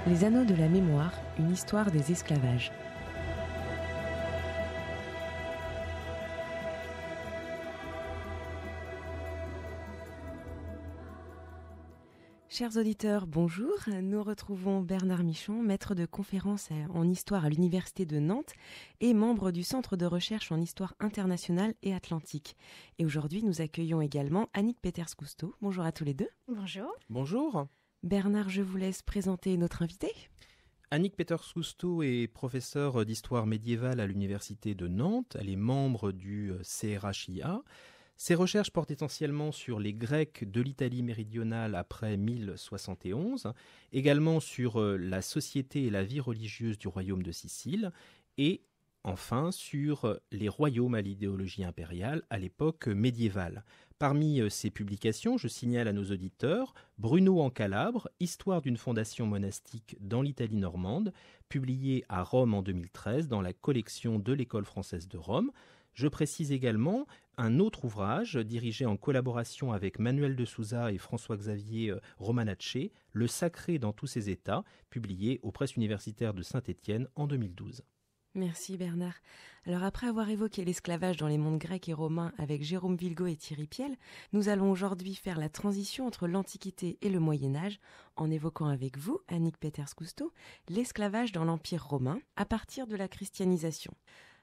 Les Anneaux de la mémoire, une histoire des esclavages. Chers auditeurs, bonjour. Nous retrouvons Bernard Michon, maître de conférences en histoire à l'Université de Nantes et membre du Centre de recherche en histoire internationale et atlantique. Et aujourd'hui, nous accueillons également Annick Peters-Cousteau. Bonjour à tous les deux. Bonjour. Bonjour. Bernard, je vous laisse présenter notre invité. Annick Peters-Cousteau est professeure d'histoire médiévale à l'Université de Nantes. Elle est membre du CRHIA. Ses recherches portent essentiellement sur les Grecs de l'Italie méridionale après 1071, également sur la société et la vie religieuse du royaume de Sicile, et enfin sur les royaumes à l'idéologie impériale à l'époque médiévale. Parmi ces publications, je signale à nos auditeurs Bruno en Calabre, Histoire d'une fondation monastique dans l'Italie normande, publié à Rome en 2013 dans la collection de l'École française de Rome. Je précise également un autre ouvrage dirigé en collaboration avec Manuel de Souza et François-Xavier Romanacci, Le sacré dans tous ses états, publié aux presses universitaires de Saint-Étienne en 2012. Merci Bernard. Alors après avoir évoqué l'esclavage dans les mondes grecs et romains avec Jérôme Vilgaud et Thierry Piel, nous allons aujourd'hui faire la transition entre l'Antiquité et le Moyen-Âge en évoquant avec vous, Annick Peters-Cousteau, l'esclavage dans l'Empire romain à partir de la christianisation.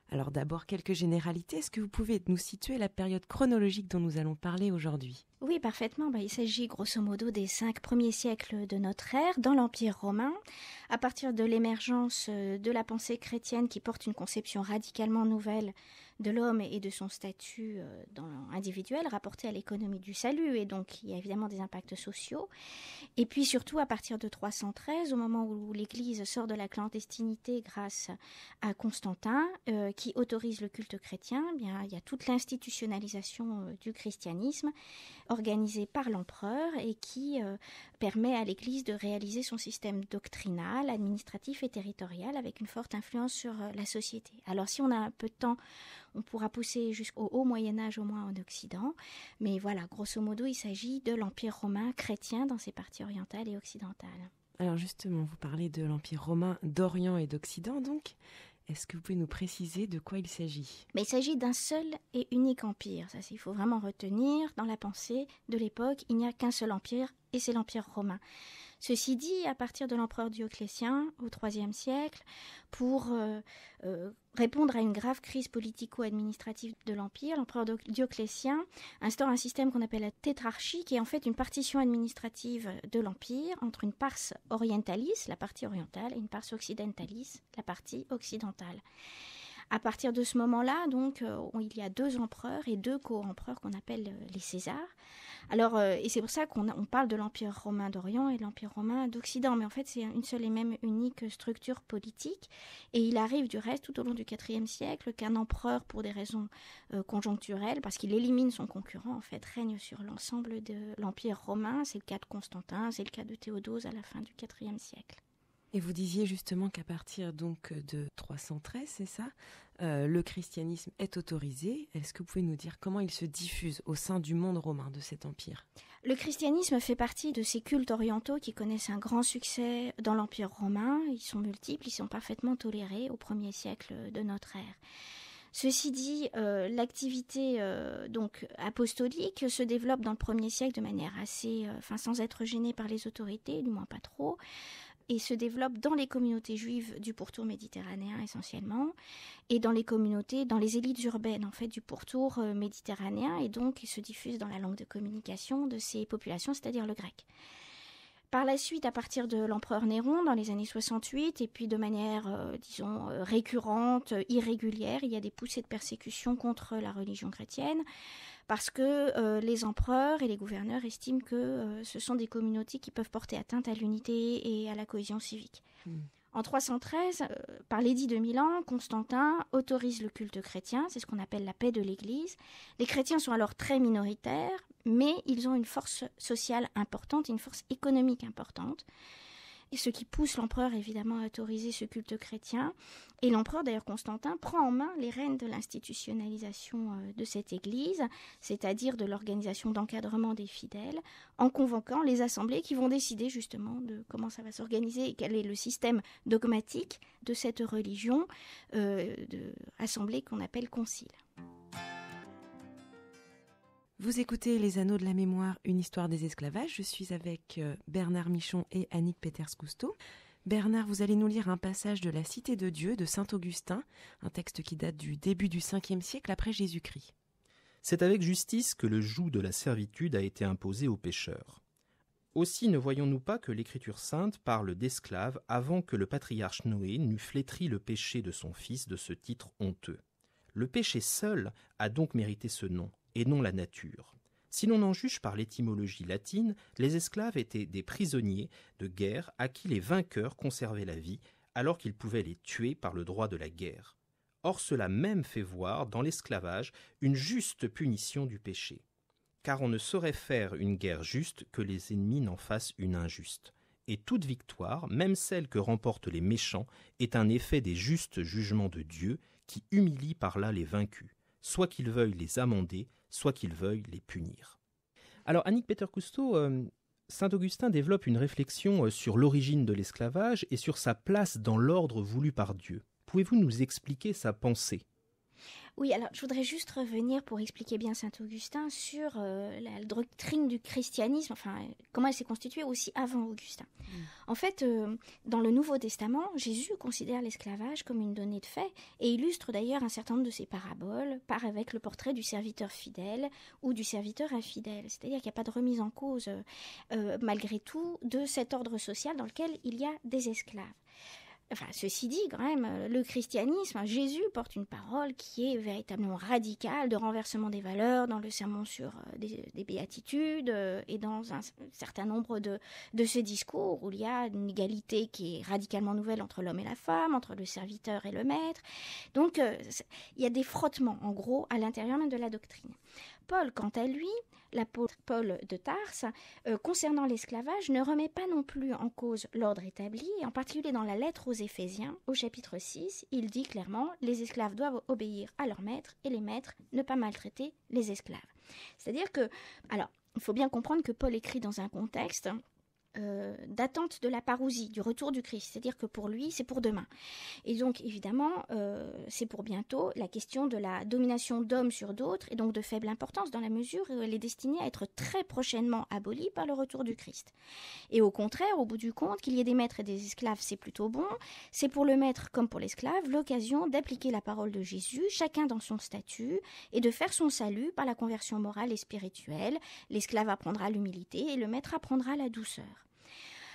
Alors d'abord, quelques généralités. Est-ce que vous pouvez nous situer la période chronologique dont nous allons parler aujourd'hui ? Oui, parfaitement. Il s'agit grosso modo des 5 premiers siècles de notre ère dans l'Empire romain, à partir de l'émergence de la pensée chrétienne qui porte une conception radicalement nouvelle de l'homme et de son statut individuel rapporté à l'économie du salut, et donc il y a évidemment des impacts sociaux. Et puis surtout à partir de 313, au moment où l'Église sort de la clandestinité grâce à Constantin, qui autorise le culte chrétien, il y a toute l'institutionnalisation du christianisme organisée par l'empereur et qui permet à l'Église de réaliser son système doctrinal, administratif et territorial avec une forte influence sur la société. Alors si on a un peu de temps, on pourra pousser jusqu'au haut Moyen-Âge au moins en Occident, mais voilà, grosso modo, il s'agit de l'Empire romain chrétien dans ses parties orientales et occidentales. Alors justement, vous parlez de l'Empire romain d'Orient et d'Occident donc. Est-ce que vous pouvez nous préciser de quoi il s'agit ? Mais il s'agit d'un seul et unique empire. Ça, il faut vraiment retenir dans la pensée de l'époque. Il n'y a qu'un seul empire et c'est l'Empire romain. Ceci dit, à partir de l'empereur Dioclétien au IIIe siècle, pour répondre à une grave crise politico-administrative de l'Empire, l'empereur Dioclétien instaure un système qu'on appelle la tétrarchie, qui est en fait une partition administrative de l'Empire entre une pars orientalis, la partie orientale, et une pars occidentalis, la partie occidentale. À partir de ce moment-là, donc, il y a 2 empereurs et 2 co-empereurs qu'on appelle les Césars. Alors, et c'est pour ça qu'on parle de l'Empire romain d'Orient et de l'Empire romain d'Occident. Mais en fait, c'est une seule et même unique structure politique. Et il arrive du reste, tout au long du IVe siècle, qu'un empereur, pour des raisons conjoncturelles, parce qu'il élimine son concurrent, en fait, règne sur l'ensemble de l'Empire romain. C'est le cas de Constantin, c'est le cas de Théodose à la fin du IVe siècle. Et vous disiez justement qu'à partir donc de 313, c'est ça, le christianisme est autorisé. Est-ce que vous pouvez nous dire comment il se diffuse au sein du monde romain de cet empire ? Le christianisme fait partie de ces cultes orientaux qui connaissent un grand succès dans l'Empire romain. Ils sont multiples, ils sont parfaitement tolérés au 1er siècle de notre ère. Ceci dit, l'activité donc apostolique se développe dans le 1er siècle de manière assez, sans être gênée par les autorités, du moins pas trop, et se développe dans les communautés juives du pourtour méditerranéen essentiellement, et dans les communautés, dans les élites urbaines en fait du pourtour méditerranéen, et donc il se diffuse dans la langue de communication de ces populations, c'est-à-dire le grec. Par la suite, à partir de l'empereur Néron, dans les années 68, et puis de manière, récurrente, irrégulière, il y a des poussées de persécution contre la religion chrétienne, parce que les empereurs et les gouverneurs estiment que ce sont des communautés qui peuvent porter atteinte à l'unité et à la cohésion civique. En 313, par l'édit de Milan, Constantin autorise le culte chrétien, c'est ce qu'on appelle la paix de l'Église. Les chrétiens sont alors très minoritaires, mais ils ont une force sociale importante, une force économique importante. et ce qui pousse l'empereur évidemment à autoriser ce culte chrétien. Et l'empereur, d'ailleurs Constantin, prend en main les rênes de l'institutionnalisation de cette église, c'est-à-dire de l'organisation d'encadrement des fidèles, en convoquant les assemblées qui vont décider justement de comment ça va s'organiser et quel est le système dogmatique de cette religion, assemblée qu'on appelle concile. Vous écoutez Les Anneaux de la Mémoire, une histoire des esclavages. Je suis avec Bernard Michon et Annick Peters-Cousteau. Bernard, vous allez nous lire un passage de la Cité de Dieu de saint Augustin, un texte qui date du début du 5e siècle après Jésus-Christ. C'est avec justice que le joug de la servitude a été imposé aux pécheurs. Aussi ne voyons-nous pas que l'Écriture sainte parle d'esclaves avant que le patriarche Noé n'eût flétri le péché de son fils de ce titre honteux. Le péché seul a donc mérité ce nom, et non la nature. Si l'on en juge par l'étymologie latine, les esclaves étaient des prisonniers de guerre à qui les vainqueurs conservaient la vie, alors qu'ils pouvaient les tuer par le droit de la guerre. Or cela même fait voir dans l'esclavage une juste punition du péché. Car on ne saurait faire une guerre juste que les ennemis n'en fassent une injuste. Et toute victoire, même celle que remportent les méchants, est un effet des justes jugements de Dieu qui humilie par là les vaincus, soit qu'ils veuillent les amender, soit qu'ils veuillent les punir. Alors, Annick Peters-Cousteau, saint Augustin développe une réflexion sur l'origine de l'esclavage et sur sa place dans l'ordre voulu par Dieu. Pouvez-vous nous expliquer sa pensée ? Oui, alors je voudrais juste revenir pour expliquer bien saint Augustin sur la doctrine du christianisme, enfin comment elle s'est constituée aussi avant Augustin. En fait, dans le Nouveau Testament, Jésus considère l'esclavage comme une donnée de fait et illustre d'ailleurs un certain nombre de ses paraboles avec le portrait du serviteur fidèle ou du serviteur infidèle. C'est-à-dire qu'il n'y a pas de remise en cause, malgré tout, de cet ordre social dans lequel il y a des esclaves. Enfin, ceci dit, quand même, le christianisme, Jésus porte une parole qui est véritablement radicale de renversement des valeurs dans le sermon sur des béatitudes et dans un certain nombre de ces discours où il y a une égalité qui est radicalement nouvelle entre l'homme et la femme, entre le serviteur et le maître. Donc, il y a des frottements, en gros, à l'intérieur même de la doctrine. Paul, quant à lui, l'apôtre Paul de Tarse, concernant l'esclavage, ne remet pas non plus en cause l'ordre établi, et en particulier dans la lettre aux Éphésiens, au chapitre 6, il dit clairement « Les esclaves doivent obéir à leurs maîtres, et les maîtres ne pas maltraiter les esclaves ». C'est-à-dire que, alors, il faut bien comprendre que Paul écrit dans un contexte d'attente de la parousie, du retour du Christ, c'est-à-dire que pour lui, c'est pour demain. Et donc, évidemment, c'est pour bientôt la question de la domination d'hommes sur d'autres, et donc de faible importance dans la mesure où elle est destinée à être très prochainement abolie par le retour du Christ. Et au contraire, au bout du compte, qu'il y ait des maîtres et des esclaves, c'est plutôt bon. C'est pour le maître comme pour l'esclave l'occasion d'appliquer la parole de Jésus, chacun dans son statut, et de faire son salut par la conversion morale et spirituelle. L'esclave apprendra l'humilité et le maître apprendra la douceur.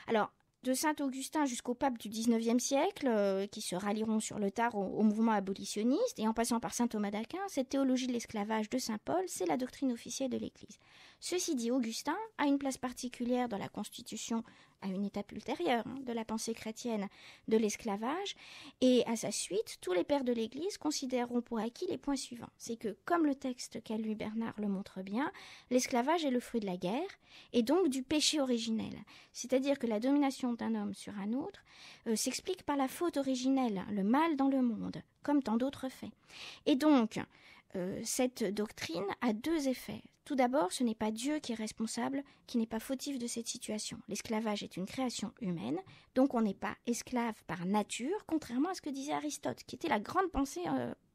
Alors, de saint Augustin jusqu'au pape du XIXe siècle, qui se rallieront sur le tard au mouvement abolitionniste, et en passant par saint Thomas d'Aquin, cette théologie de l'esclavage de saint Paul, c'est la doctrine officielle de l'Église. Ceci dit, Augustin a une place particulière dans la constitution, à une étape ultérieure de la pensée chrétienne de l'esclavage, et à sa suite, tous les pères de l'Église considéreront pour acquis les points suivants. C'est que, comme le texte qu'a lu Bernard le montre bien, l'esclavage est le fruit de la guerre, et donc du péché originel. C'est-à-dire que la domination d'un homme sur un autre s'explique par la faute originelle, le mal dans le monde, comme tant d'autres faits. Et donc, cette doctrine a deux effets. Tout d'abord, ce n'est pas Dieu qui est responsable, qui n'est pas fautif de cette situation. L'esclavage est une création humaine, donc on n'est pas esclave par nature, contrairement à ce que disait Aristote, qui était la grande pensée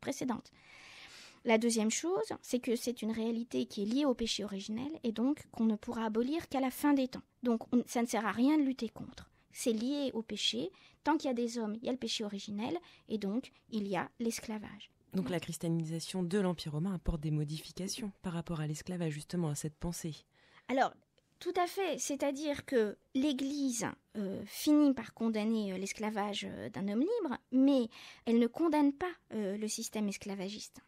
précédente. La deuxième chose, c'est que c'est une réalité qui est liée au péché originel et donc qu'on ne pourra abolir qu'à la fin des temps. Donc ça ne sert à rien de lutter contre. C'est lié au péché. Tant qu'il y a des hommes, il y a le péché originel et donc il y a l'esclavage. Donc la christianisation de l'Empire romain apporte des modifications par rapport à l'esclavage, justement, à cette pensée. Alors, tout à fait. C'est-à-dire que l'Église finit par condamner l'esclavage d'un homme libre, mais elle ne condamne pas le système esclavagiste.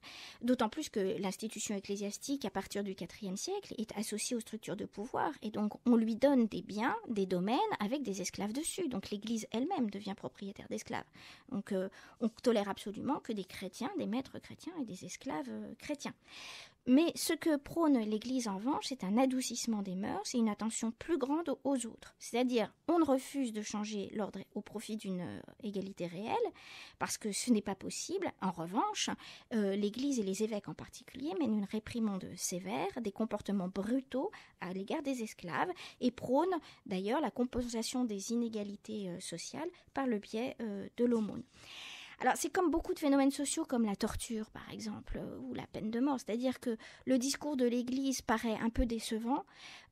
D'autant plus que l'institution ecclésiastique, à partir du IVe siècle, est associée aux structures de pouvoir, et donc on lui donne des biens, des domaines, avec des esclaves dessus. Donc l'Église elle-même devient propriétaire d'esclaves. Donc on tolère absolument que des chrétiens, des maîtres chrétiens et des esclaves chrétiens. Mais ce que prône l'Église en revanche, c'est un adoucissement des mœurs et une attention plus grande aux autres. C'est-à-dire, on ne refuse de changer l'ordre au profit d'une égalité réelle, parce que ce n'est pas possible. En revanche, l'Église et les évêques en particulier mènent une réprimande sévère, des comportements brutaux à l'égard des esclaves, et prônent d'ailleurs la compensation des inégalités sociales par le biais de l'aumône. Alors, c'est comme beaucoup de phénomènes sociaux, comme la torture, par exemple, ou la peine de mort. C'est-à-dire que le discours de l'Église paraît un peu décevant,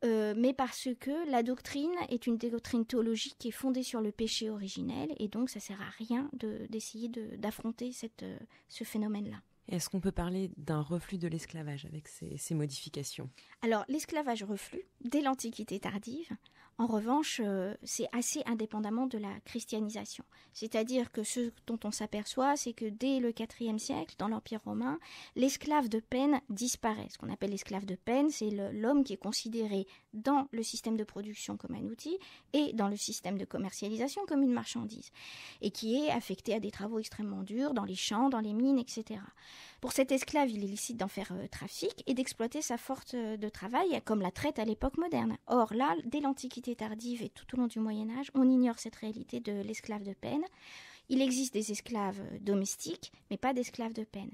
mais parce que la doctrine est une doctrine théologique qui est fondée sur le péché originel, et donc ça ne sert à rien d'essayer d'affronter ce phénomène-là. Est-ce qu'on peut parler d'un reflux de l'esclavage avec ces modifications ? Alors, l'esclavage reflue dès l'Antiquité tardive. En revanche, c'est assez indépendamment de la christianisation. C'est-à-dire que ce dont on s'aperçoit, c'est que dès le IVe siècle, dans l'Empire romain, l'esclave de peine disparaît. Ce qu'on appelle l'esclave de peine, c'est l'homme qui est considéré dans le système de production comme un outil et dans le système de commercialisation comme une marchandise, et qui est affecté à des travaux extrêmement durs dans les champs, dans les mines, etc. Pour cet esclave, il est licite d'en faire trafic et d'exploiter sa force de travail comme la traite à l'époque moderne. Or là, dès l'Antiquité tardive et tout au long du Moyen-Âge, on ignore cette réalité de l'esclave de peine. Il existe des esclaves domestiques, mais pas d'esclaves de peine.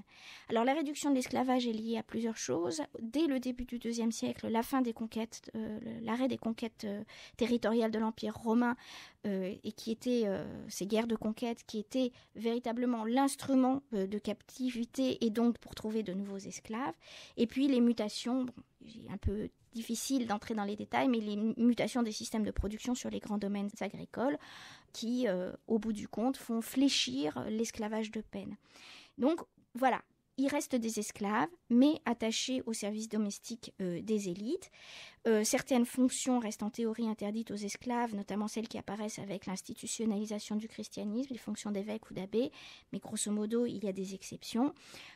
Alors la réduction de l'esclavage est liée à plusieurs choses. Dès le début du IIe siècle, l'arrêt des conquêtes territoriales de l'Empire romain, et qui étaient ces guerres de conquête, qui étaient véritablement l'instrument de captivité et donc pour trouver de nouveaux esclaves. Et puis les mutations, j'ai un peu difficile d'entrer dans les détails, mais les mutations des systèmes de production sur les grands domaines agricoles qui, au bout du compte, font fléchir l'esclavage de peine. Donc, voilà, il reste des esclaves, mais attachés au service domestique des élites. Certaines fonctions restent en théorie interdites aux esclaves, notamment celles qui apparaissent avec l'institutionnalisation du christianisme, les fonctions d'évêque ou d'abbé, mais grosso modo, il y a des exceptions.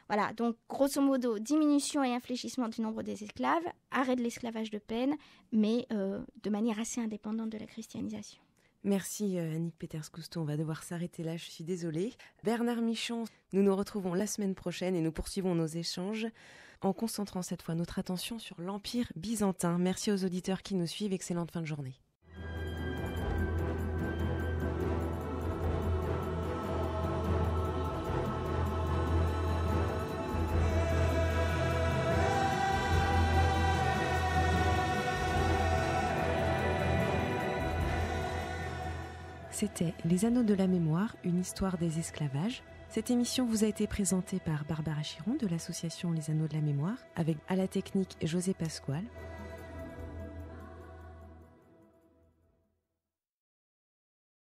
Voilà, donc grosso modo, diminution et infléchissement du nombre des esclaves, arrêt de l'esclavage de peine, mais de manière assez indépendante de la christianisation. Merci Annick Peters-Cousteau, on va devoir s'arrêter là, je suis désolée. Bernard Michon, nous nous retrouvons la semaine prochaine et nous poursuivons nos échanges en concentrant cette fois notre attention sur l'Empire byzantin. Merci aux auditeurs qui nous suivent, excellente fin de journée. C'était Les Anneaux de la Mémoire, une histoire des esclavages. Cette émission vous a été présentée par Barbara Chiron de l'association Les Anneaux de la Mémoire, avec à la technique José Pasquale.